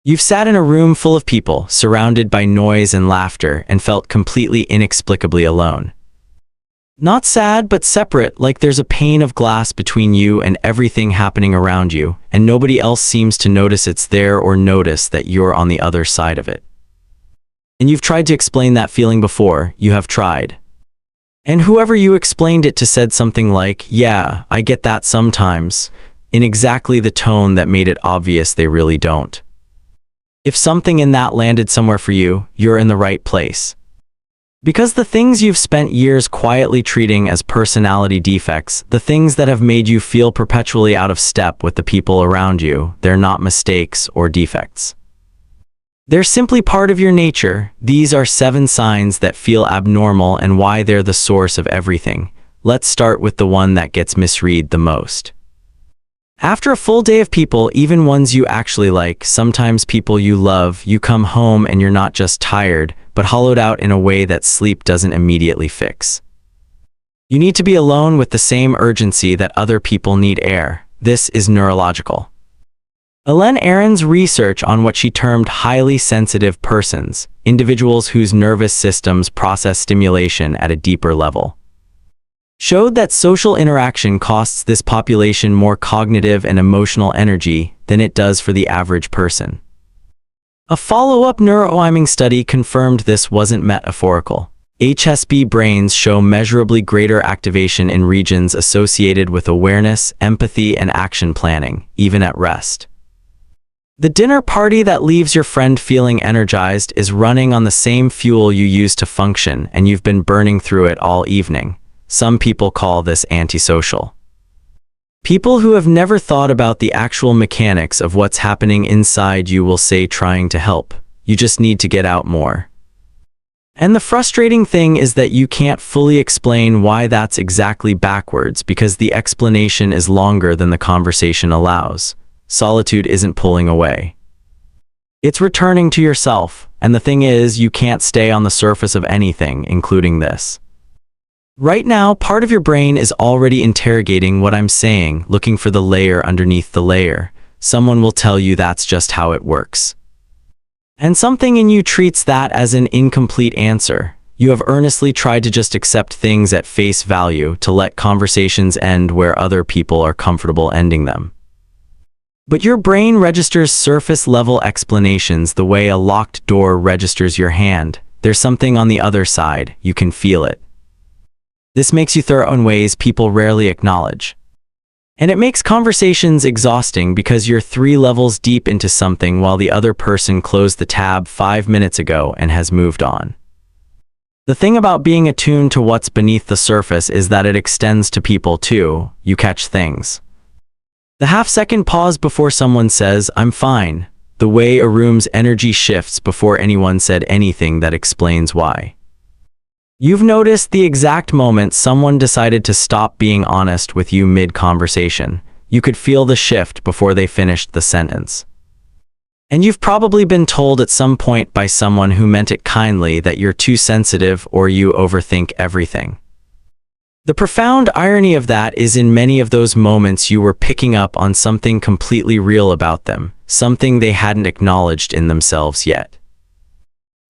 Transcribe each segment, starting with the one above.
You've sat in a room full of people, surrounded by noise and laughter, and felt completely inexplicably alone. Not sad, but separate, like there's a pane of glass between you and everything happening around you, and nobody else seems to notice it's there or notice that you're on the other side of it. And you've tried to explain that feeling before, you have tried. And whoever you explained it to said something like, "Yeah, I get that sometimes," in exactly the tone that made it obvious they really don't. If something in that landed somewhere for you, you're in the right place. Because the things you've spent years quietly treating as personality defects, the things that have made you feel perpetually out of step with the people around you, they're not mistakes or defects. They're simply part of your nature. These are 7 signs that feel abnormal and why they're the source of everything. Let's start with the one that gets misread the most. After a full day of people, even ones you actually like, sometimes people you love, you come home and you're not just tired, but hollowed out in a way that sleep doesn't immediately fix. You need to be alone with the same urgency that other people need air. This is neurological. Elaine Aron's research on what she termed highly sensitive persons, individuals whose nervous systems process stimulation at a deeper level, showed that social interaction costs this population more cognitive and emotional energy than it does for the average person. A follow-up neuroimaging study confirmed this wasn't metaphorical. HSP brains show measurably greater activation in regions associated with awareness, empathy, and action planning, even at rest. The dinner party that leaves your friend feeling energized is running on the same fuel you use to function, and you've been burning through it all evening. Some people call this antisocial. People who have never thought about the actual mechanics of what's happening inside you will say trying to help. You just need to get out more. And the frustrating thing is that you can't fully explain why that's exactly backwards because the explanation is longer than the conversation allows. Solitude isn't pulling away. It's returning to yourself, and the thing is, you can't stay on the surface of anything, including this. Right now, part of your brain is already interrogating what I'm saying, looking for the layer underneath the layer. Someone will tell you that's just how it works. And something in you treats that as an incomplete answer. You have earnestly tried to just accept things at face value, to let conversations end where other people are comfortable ending them. But your brain registers surface-level explanations the way a locked door registers your hand. There's something on the other side, you can feel it. This makes you thorough in ways people rarely acknowledge. And it makes conversations exhausting because you're 3 levels deep into something while the other person closed the tab 5 minutes ago and has moved on. The thing about being attuned to what's beneath the surface is that it extends to people too. You catch things. The half-second pause before someone says, "I'm fine." The way a room's energy shifts before anyone said anything that explains why. You've noticed the exact moment someone decided to stop being honest with you mid-conversation. You could feel the shift before they finished the sentence. And you've probably been told at some point by someone who meant it kindly that you're too sensitive or you overthink everything. The profound irony of that is in many of those moments you were picking up on something completely real about them, something they hadn't acknowledged in themselves yet.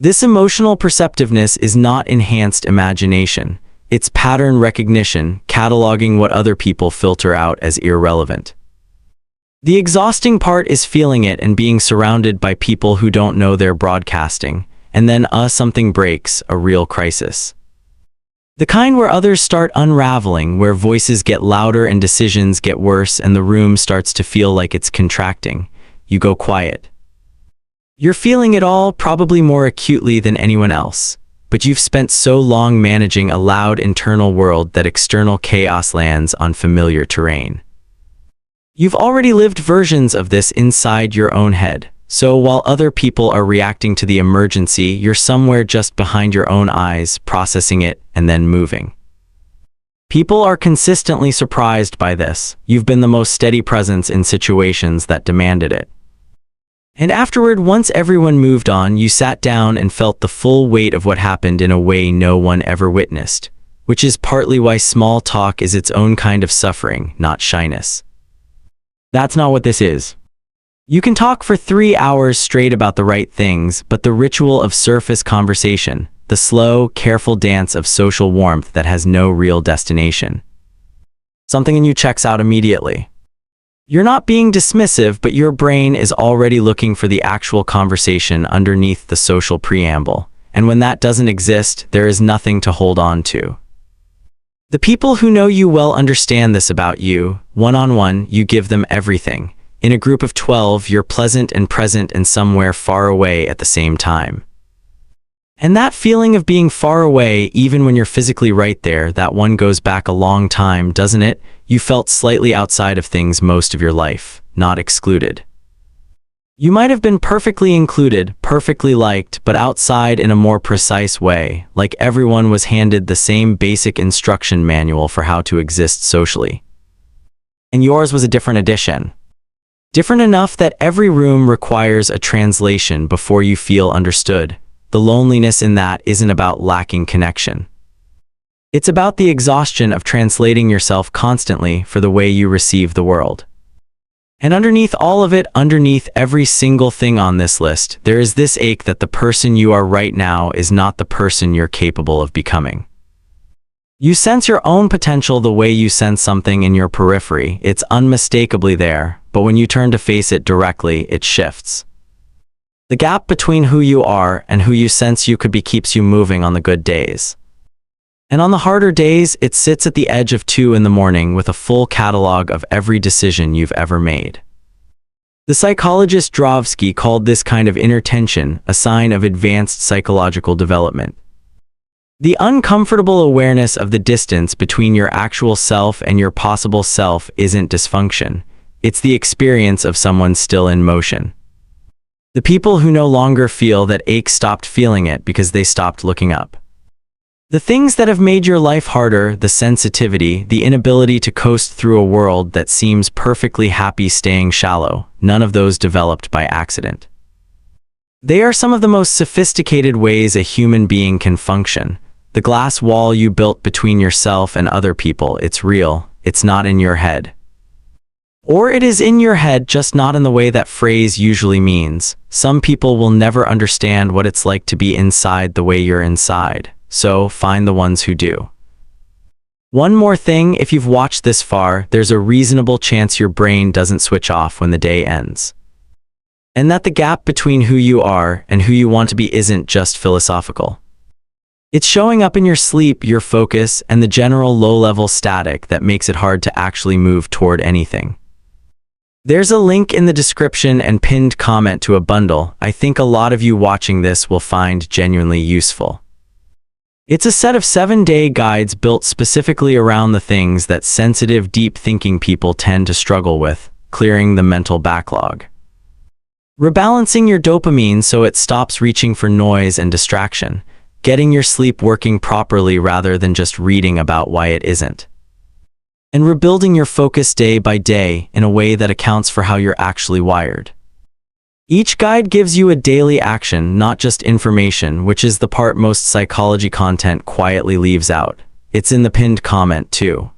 This emotional perceptiveness is not enhanced imagination. It's pattern recognition, cataloging what other people filter out as irrelevant. The exhausting part is feeling it and being surrounded by people who don't know they're broadcasting, and then something breaks, a real crisis. The kind where others start unraveling, where voices get louder and decisions get worse and the room starts to feel like it's contracting. You go quiet. You're feeling it all, probably more acutely than anyone else, but you've spent so long managing a loud internal world that external chaos lands on familiar terrain. You've already lived versions of this inside your own head, so while other people are reacting to the emergency, you're somewhere just behind your own eyes, processing it and then moving. People are consistently surprised by this. You've been the most steady presence in situations that demanded it. And afterward, once everyone moved on, you sat down and felt the full weight of what happened in a way no one ever witnessed, which is partly why small talk is its own kind of suffering, not shyness. That's not what this is. You can talk for 3 hours straight about the right things, but the ritual of surface conversation, the slow, careful dance of social warmth that has no real destination. Something in you checks out immediately. You're not being dismissive, but your brain is already looking for the actual conversation underneath the social preamble. And when that doesn't exist, there is nothing to hold on to. The people who know you well understand this about you. One-on-one, you give them everything. In a group of 12, you're pleasant and present and somewhere far away at the same time. And that feeling of being far away, even when you're physically right there, that one goes back a long time, doesn't it? You felt slightly outside of things most of your life, not excluded. You might have been perfectly included, perfectly liked, but outside in a more precise way, like everyone was handed the same basic instruction manual for how to exist socially. And yours was a different edition. Different enough that every room requires a translation before you feel understood. The loneliness in that isn't about lacking connection. It's about the exhaustion of translating yourself constantly for the way you receive the world. And underneath all of it, underneath every single thing on this list, there is this ache that the person you are right now is not the person you're capable of becoming. You sense your own potential the way you sense something in your periphery. It's unmistakably there, but when you turn to face it directly, it shifts. The gap between who you are and who you sense you could be keeps you moving on the good days. And on the harder days, it sits at the edge of 2 in the morning with a full catalog of every decision you've ever made. The psychologist Drovsky called this kind of inner tension a sign of advanced psychological development. The uncomfortable awareness of the distance between your actual self and your possible self isn't dysfunction. It's the experience of someone still in motion. The people who no longer feel that ache stopped feeling it because they stopped looking up. The things that have made your life harder, the sensitivity, the inability to coast through a world that seems perfectly happy staying shallow, none of those developed by accident. They are some of the most sophisticated ways a human being can function. The glass wall you built between yourself and other people, it's real, it's not in your head. Or it is in your head, just not in the way that phrase usually means. Some people will never understand what it's like to be inside the way you're inside, so find the ones who do. One more thing, if you've watched this far, there's a reasonable chance your brain doesn't switch off when the day ends. And that the gap between who you are and who you want to be isn't just philosophical. It's showing up in your sleep, your focus, and the general low-level static that makes it hard to actually move toward anything. There's a link in the description and pinned comment to a bundle I think a lot of you watching this will find genuinely useful. It's a set of 7-day guides built specifically around the things that sensitive, deep-thinking people tend to struggle with, clearing the mental backlog. Rebalancing your dopamine so it stops reaching for noise and distraction, getting your sleep working properly rather than just reading about why it isn't. And rebuilding your focus day by day in a way that accounts for how you're actually wired. Each guide gives you a daily action, not just information, which is the part most psychology content quietly leaves out. It's in the pinned comment too.